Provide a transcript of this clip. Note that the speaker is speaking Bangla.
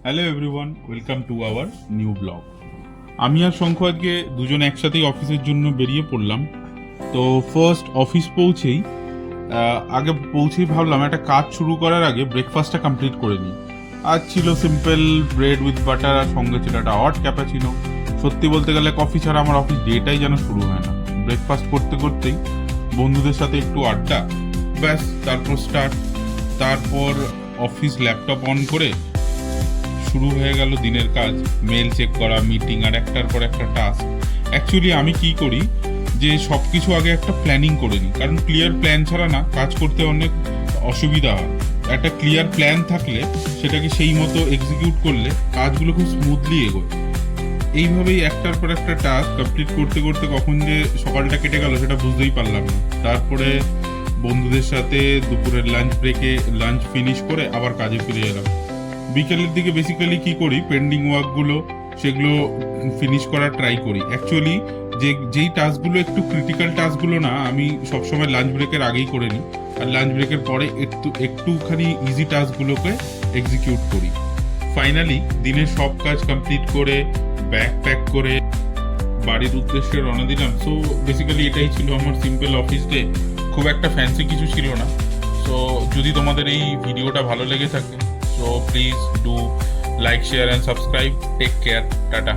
Hello everyone, welcome to our new blog. আমি আর শঙ্খ আজকে দুজন একসাথেই অফিসের জন্য বেরিয়ে পড়লাম। তো ফার্স্ট অফিস আগে পৌঁছেই ভাবলাম একটা কাজ শুরু করার আগে ব্রেকফাস্টটা কমপ্লিট করে নিই। আজ ছিল সিম্পল ব্রেড উইথ বাটার, আর সঙ্গে ছিল একটা হট ক্যাপাচিনো। সত্যি বলতে গেলে কফি ছাড়া আমার অফিস ডেটাই যেন শুরু হয় না। ব্রেকফাস্ট করতে করতেই বন্ধুদের সাথে একটু আড্ডা, ব্যাস তারপর স্টার্ট। তারপর অফিস ল্যাপটপ অন করে শুরু হয়ে গেল দিনের কাজ, মেল চেক করা, মিটিং, আর একটার পর একটা টাস্ক। অ্যাকচুয়ালি আমি কি করি যে সব কিছু আগে একটা প্ল্যানিং করে নিই, কারণ ক্লিয়ার প্ল্যান ছাড়া না কাজ করতে অনেক অসুবিধা হয়। একটা ক্লিয়ার প্ল্যান থাকলে সেটাকে সেই মতো এক্সিকিউট করলে কাজগুলো খুব স্মুথলি এগোয়। এইভাবেই একটার পর একটা টাস্ক কমপ্লিট করতে করতে কখন যে সকালটা কেটে গেল সেটা বুঝতেই পারলাম না। তারপরে বন্ধুদের সাথে দুপুরের লাঞ্চ ব্রেকে লাঞ্চ ফিনিশ করে আবার কাজে ফিরে এলাম। বিকেলের দিকে বেসিক্যালি কি করি, পেন্ডিং ওয়ার্কগুলো সেগুলো ফিনিশ করার ট্রাই করি। অ্যাকচুয়ালি যেই টাস্কগুলো একটু ক্রিটিক্যাল টাস্কগুলো না, আমি সবসময় লাঞ্চ ব্রেকের আগেই করে নিই, আর লাঞ্চ ব্রেকের পরে একটুখানি ইজি টাস্কগুলোকে এক্সিকিউট করি। ফাইনালি দিনের সব কাজ কমপ্লিট করে ব্যাগ প্যাক করে বাড়ির উদ্দেশ্যে রওনা দিলাম। সো বেসিক্যালি এটাই ছিল আমার সিম্পল অফিস ডে। খুব একটা ফ্যান্সি কিছু ছিল না। সো যদি তোমাদের এই ভিডিওটা ভালো লেগে থাকে, so please do like, share and subscribe. Take care. Tata.